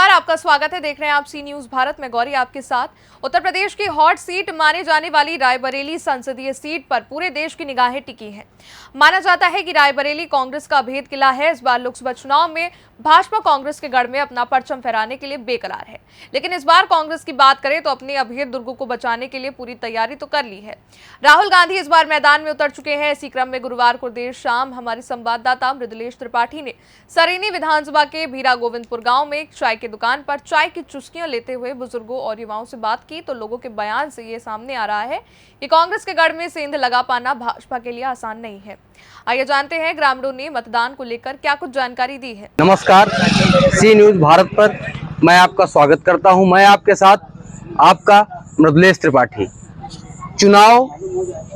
नमस्कार, आपका स्वागत है। देख रहे हैं आप सी न्यूज भारत में गौरी आपके साथ। उत्तर प्रदेश की हॉट सीट माने जाने वाली रायबरेली संसदीय सीट पर पूरे देश की निगाहें टिकी हैं। माना जाता है कि रायबरेली कांग्रेस का भेद किला है। इस बार लोकसभा चुनाव में भाजपा कांग्रेस के गढ़ में अपना परचम फहराने के लिए बेकरार है, लेकिन इस बार कांग्रेस की बात करें तो अपने अभेद दुर्गों को बचाने के लिए पूरी तैयारी तो कर ली है। राहुल गांधी इस बार मैदान में उतर चुके हैं। इसी क्रम में गुरुवार को देर शाम हमारे संवाददाता मृदुलेश त्रिपाठी ने सरेनी विधानसभा के भीरा गोविंदपुर गांव में एक चाय की दुकान पर चाय की चुस्कियां लेते हुए बुजुर्गों और युवाओं से बात की तो लोगों के बयान से ये सामने आ रहा है कि कांग्रेस के गढ़ में सेंध लगा पाना भाजपा के लिए आसान नहीं है। आइए जानते हैं ग्रामीणों ने मतदान को लेकर क्या कुछ जानकारी दी है। नमस्कार, सी न्यूज भारत पर मैं आपका स्वागत करता हूं। मैं आपके साथ आपका मृदुलेश त्रिपाठी। चुनाव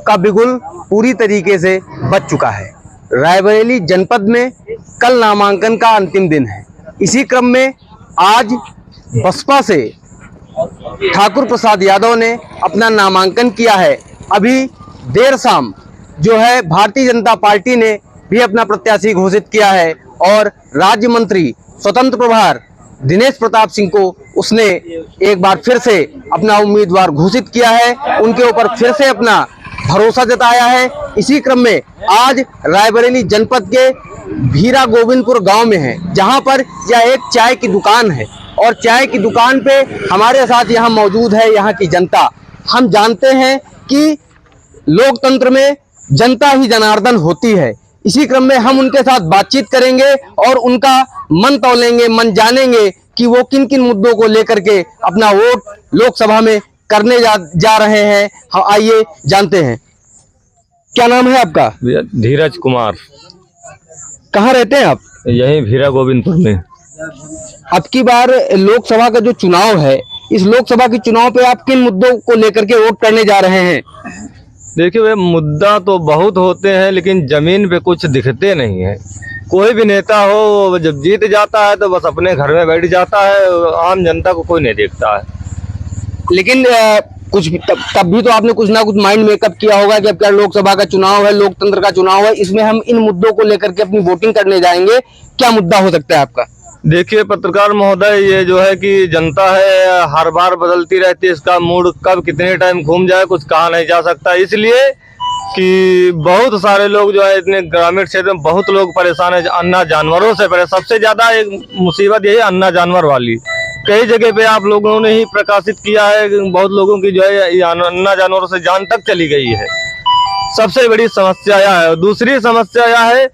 का बिगुल पूरी तरीके से बज चुका है। रायबरेली जनपद में कल नामांकन का अंतिम दिन है। इसी क्रम में आज बसपा से ठाकुर प्रसाद यादव ने अपना नामांकन किया है। अभी देर शाम जो है भारतीय जनता पार्टी ने भी अपना प्रत्याशी घोषित किया है और राज्य मंत्री स्वतंत्र प्रभार दिनेश प्रताप सिंह को उसने एक बार फिर से अपना उम्मीदवार घोषित किया है। उनके ऊपर फिर से अपना भरोसा जताया है। इसी क्रम में आज रायबरेली जनपद के भीरा गोविंदपुर गांव में है, जहां पर यह एक चाय की दुकान है और चाय की दुकान पे हमारे साथ यहां मौजूद है यहाँ की जनता। हम जानते हैं कि लोकतंत्र में जनता ही जनार्दन होती है। इसी क्रम में हम उनके साथ बातचीत करेंगे और उनका मन तौलेंगे, मन जानेंगे कि वो किन किन मुद्दों को लेकर के अपना वोट लोकसभा में करने जा रहे हैं। हम आइए जानते हैं। क्या नाम है आपका? धीरज कुमार। कहाँ रहते हैं आप? यहीं भीरा गोविंदपुर में। अब की बार लोकसभा का जो चुनाव है, इस लोकसभा के चुनाव पे आप किन मुद्दों को लेकर के वोट करने जा रहे हैं? देखिए, वे मुद्दा तो बहुत होते हैं लेकिन जमीन पे कुछ दिखते नहीं है। कोई भी नेता हो, वो जब जीत जाता है तो बस अपने घर में बैठ जाता है, आम जनता को कोई नहीं देखता है। लेकिन कुछ तब भी तो आपने कुछ ना कुछ माइंड मेकअप किया होगा कि अब क्या लोकसभा का चुनाव है, लोकतंत्र का चुनाव है, इसमें हम इन मुद्दों को लेकर के अपनी वोटिंग करने जाएंगे। क्या मुद्दा हो सकता है आपका? देखिए पत्रकार महोदय, ये जो है कि जनता है हर बार बदलती रहती है। इसका मूड कब कितने टाइम घूम जाए कुछ कहा नहीं जा सकता। इसलिए कि बहुत सारे लोग जो है इतने ग्रामीण क्षेत्र में बहुत लोग परेशान है अन्ना जानवरों से। सबसे ज्यादा एक मुसीबत यही अन्ना जानवर वाली। कई जगह पे आप लोगों ने ही प्रकाशित किया है, बहुत लोगों की जो है अन्ना जानवरों से जान तक चली गई है। सबसे बड़ी समस्या यह है। दूसरी समस्या यह है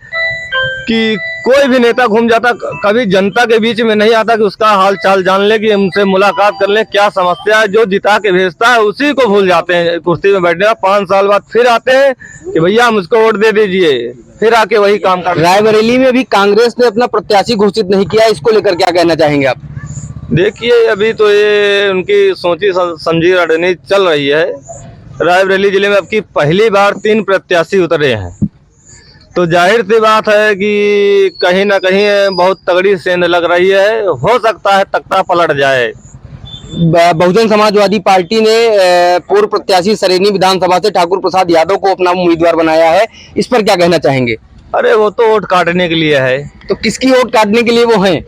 कि कोई भी नेता घूम जाता, कभी जनता के बीच में नहीं आता कि उसका हाल चाल जान ले, कि उनसे मुलाकात कर ले, क्या समस्या है। जो जिता के भेजता है उसी को भूल जाते हैं कुर्सी में बैठने का। 5 साल बाद फिर आते हैं कि भैया मुझको वोट दे दीजिए, फिर आके वही काम कर। रायबरेली में भी कांग्रेस ने अपना प्रत्याशी घोषित नहीं किया, इसको लेकर क्या कहना चाहेंगे आप? देखिए, अभी तो ये उनकी सोची समझी रणनीति चल रही है। रायबरेली जिले में अब की पहली बार 3 प्रत्याशी उतरे हैं, तो जाहिर सी बात है कि कहीं ना कहीं बहुत तगड़ी सेंध लग रही है। हो सकता है तख्ता पलट जाए। बहुजन समाजवादी पार्टी ने पूर्व प्रत्याशी सरेनी विधानसभा से ठाकुर प्रसाद यादव को अपना उम्मीदवार बनाया है, इस पर क्या कहना चाहेंगे? अरे वो तो वोट काटने के लिए है। तो किसकी वोट काटने के लिए वो हैं?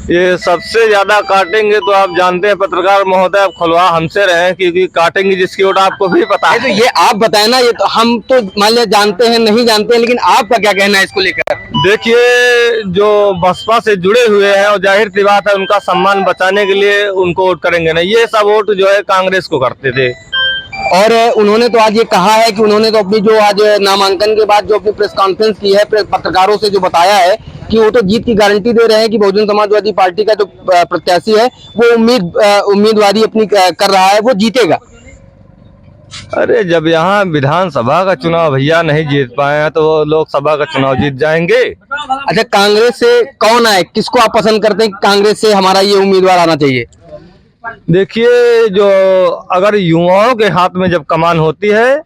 ये सबसे ज्यादा काटेंगे तो आप जानते हैं पत्रकार महोदय, आप खुलवा हमसे रहे, क्योंकि काटेंगे जिसकी वोट आपको भी पता है। तो ये आप बताए ना, ये तो हम तो मान लिया जानते हैं नहीं जानते हैं, लेकिन आपका क्या कहना है इसको लेकर? देखिए, जो बसपा से जुड़े हुए हैं और जाहिर सी बात है उनका सम्मान बचाने के लिए उनको वोट करेंगे नहीं। ये सब वोट जो है कांग्रेस को करते थे। और उन्होंने तो आज ये कहा है कि उन्होंने तो अपनी जो आज नामांकन के बाद जो अपनी प्रेस कॉन्फ्रेंस की है, पत्रकारों से जो बताया है कि वो तो जीत की गारंटी दे रहे हैं कि बहुजन समाजवादी पार्टी का जो प्रत्याशी है वो उम्मीदवारी अपनी कर रहा है, वो जीतेगा। अरे जब यहाँ विधानसभा का चुनाव भैया नहीं जीत पाए हैं तो वो लोकसभा का चुनाव जीत जाएंगे। अच्छा, कांग्रेस से कौन आए, किसको आप पसंद करते हैं कि कांग्रेस से हमारा ये उम्मीदवार आना चाहिए? देखिए, जो अगर युवाओं के हाथ में जब कमान होती है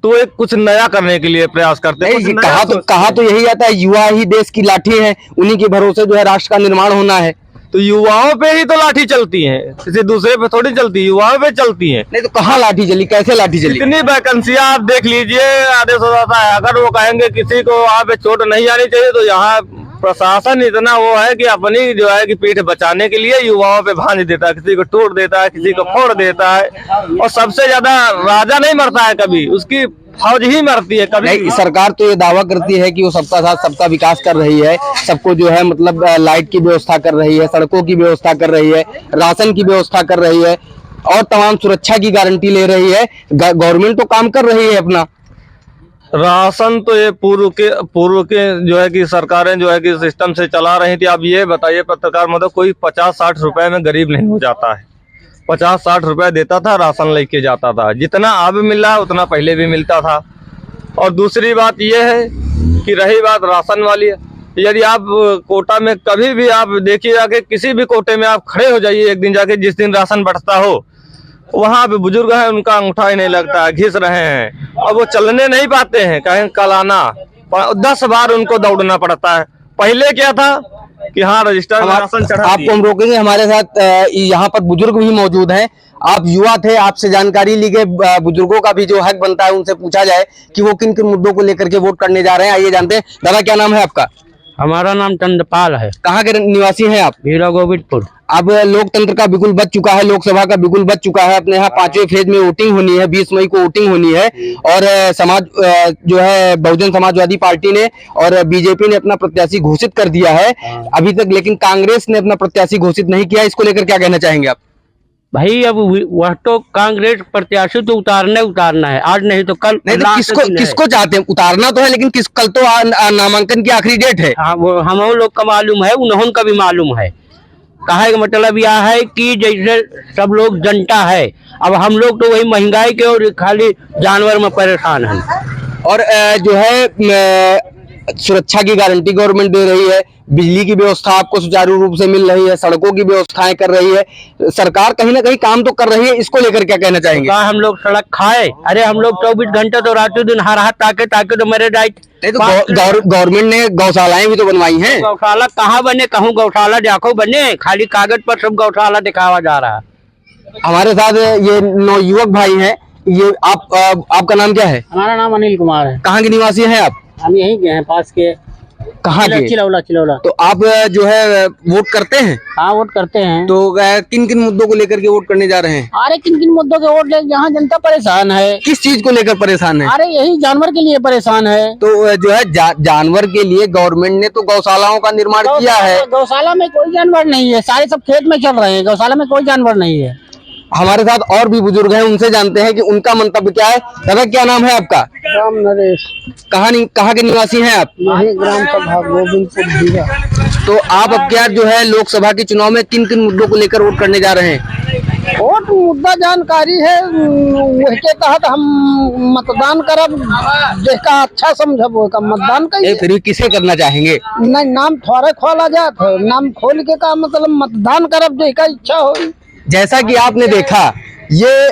तो एक कुछ नया करने के लिए प्रयास करते हैं। कहा तो यही जाता है, युवा ही देश की लाठी है, उन्हीं के भरोसे जो है राष्ट्र का निर्माण होना है। तो युवाओं पे ही तो लाठी चलती है, किसी दूसरे पे थोड़ी चलती, युवाओं पे चलती है। नहीं तो कहाँ लाठी चली, कैसे लाठी चली? इतनी वैकेंसियां आप देख लीजिए, आदेश हो जाता है। अगर वो कहेंगे किसी को वहाँ पे चोट नहीं आनी चाहिए तो यहाँ प्रशासन इतना वो है कि अपनी जो है कि पीठ बचाने के लिए युवाओं पे भांज देता है, किसी को तोड़ देता है, किसी को फोड़ देता है, और सबसे ज्यादा राजा नहीं मरता है कभी, उसकी फौज ही मरती है कभी। नहीं, सरकार तो ये दावा करती है कि वो सबका साथ सबका विकास कर रही है, सबको जो है मतलब लाइट की व्यवस्था कर रही है, सड़कों की व्यवस्था कर रही है, राशन की व्यवस्था कर रही है और तमाम सुरक्षा की गारंटी ले रही है। गवर्नमेंट तो काम कर रही है अपना। राशन तो ये पूर्व के जो है कि सरकारें जो है कि सिस्टम से चला रही थी। अब ये बताइए पत्रकार महोदय, कोई 50-60 रुपए में गरीब नहीं हो जाता है। 50-60 रुपए देता था, राशन लेके जाता था। जितना अब मिल रहा है उतना पहले भी मिलता था। और दूसरी बात ये है कि रही बात राशन वाली, यदि आप कोटा में कभी भी आप देखिए जाके, किसी भी कोटे में आप खड़े हो जाइए एक दिन जाके, जिस दिन राशन बढ़ता हो, वहाँ पे बुजुर्ग हैं, उनका अंगूठा ही नहीं लगता है, घिस रहे हैं और वो चलने नहीं पाते हैं, कहें कल आना, 10 बार उनको दौड़ना पड़ता है। पहले क्या था कि हाँ रजिस्टर में राशन चढ़ा दिए। आपको हम रोकेंगे, हमारे साथ यहाँ पर बुजुर्ग भी मौजूद हैं। आप युवा थे, आपसे जानकारी ली गई, बुजुर्गों का भी जो हक बनता है उनसे पूछा जाए कि वो किन किन मुद्दों को लेकर के वोट करने जा रहे हैं। आइए जानते हैं। दादा, क्या नाम है आपका? हमारा नाम चंद्रपाल है। कहाँ के निवासी हैं आप? हीरा गोविंदपुर। अब लोकतंत्र का बिगुल बज चुका है, लोकसभा का बिगुल बज चुका है। अपने यहाँ 5वें फेज में वोटिंग होनी है, 20 मई को वोटिंग होनी है। और समाज जो है बहुजन समाजवादी पार्टी ने और बीजेपी ने अपना प्रत्याशी घोषित कर दिया है अभी तक, लेकिन कांग्रेस ने अपना प्रत्याशी घोषित नहीं किया। इसको लेकर क्या कहना चाहेंगे आप? भाई अब वह तो कांग्रेस प्रत्याशी तो उतारना है, आज नहीं तो कल। नहीं तो किसको चाहते हैं? उतारना तो है, लेकिन कल तो नामांकन की आखिरी डेट है। हाँ, वो हम लोग का मालूम है, उन्होंने का भी मालूम है। कहे का मतलब यह है कि जैसे सब लोग जनता है, अब हम लोग तो वही महंगाई के और खाली जानवर में परेशान हैं। और जो है सुरक्षा की गारंटी गवर्नमेंट दे रही है, बिजली की व्यवस्था आपको सुचारू रूप से मिल रही है, सड़कों की व्यवस्थाएं कर रही है, सरकार कहीं ना कहीं काम तो कर रही है। इसको लेकर क्या कहना चाहेंगे? हम लोग सड़क खाए, अरे हम लोग 24 घंटे तो रातों दिन हर ताके तो मेरे डाइट। नहीं तो गवर्नमेंट ने गौशालाएं भी तो बनवाई हैं। गौशाला कहाँ बने? कहूँ गौशाला जाको बने, खाली कागज पर सब गौशाला दिखावा जा रहा है। हमारे साथ ये 9 युवक भाई हैं। ये आपका नाम क्या है? हमारा नाम अनिल कुमार है। कहाँ के निवासी हैं आप? हम यहीं के हैं, पास के। कहाँ के? चिलौला। तो आप जो है वोट करते हैं? हाँ, वोट करते हैं। तो किन किन मुद्दों को लेकर के वोट करने जा रहे हैं? अरे किन किन मुद्दों के वोट ले, यहाँ जनता परेशान है। किस चीज को लेकर परेशान है? अरे यही जानवर के लिए परेशान है। तो जो है जानवर के लिए गवर्नमेंट ने तो गौशालाओं का निर्माण किया है। गौशाला में कोई जानवर नहीं है, सारे सब खेत में चल रहे हैं, गौशाला में कोई जानवर नहीं है। हमारे साथ और भी बुजुर्ग हैं, उनसे जानते हैं कि उनका मंतव्य क्या है। दादा, क्या नाम है आपका? राम नरेश। कहाँ के निवासी हैं आप? यही ग्राम सभा गोविंदपुर हीरा। तो आप अब क्या जो है लोकसभा के चुनाव में किन किन मुद्दों को लेकर वोट करने जा रहे हैं? वोट मुद्दा जानकारी है, वही के तहत हम मतदान करब, जिसका अच्छा समझब का मतदान करिए। फिर भी किसे करना चाहेंगे? नहीं, नाम थोड़े खोला जात है, नाम खोल के का मतलब मतदान करब जिसका इच्छा हो। जैसा कि आपने देखा, ये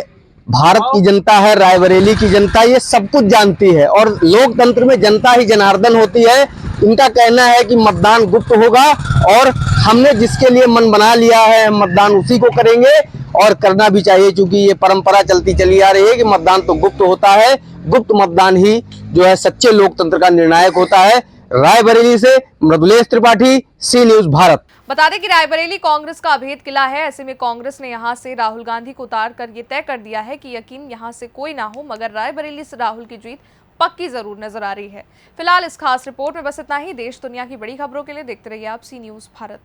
भारत की जनता है, रायबरेली की जनता, ये सब कुछ जानती है और लोकतंत्र में जनता ही जनार्दन होती है। इनका कहना है कि मतदान गुप्त होगा और हमने जिसके लिए मन बना लिया है हम मतदान उसी को करेंगे और करना भी चाहिए, क्योंकि ये परंपरा चलती चली आ रही है कि मतदान तो गुप्त होता है। गुप्त मतदान ही जो है सच्चे लोकतंत्र का निर्णायक होता है। रायबरेली से मृदुलेश त्रिपाठी, सी न्यूज भारत। बता दें कि रायबरेली कांग्रेस का अभेद किला है। ऐसे में कांग्रेस ने यहां से राहुल गांधी को उतार कर ये तय कर दिया है कि यकीन यहां से कोई ना हो, मगर रायबरेली से राहुल की जीत पक्की जरूर नजर आ रही है। फिलहाल इस खास रिपोर्ट में बस इतना ही। देश दुनिया की बड़ी खबरों के लिए देखते रहिए आप सी न्यूज भारत।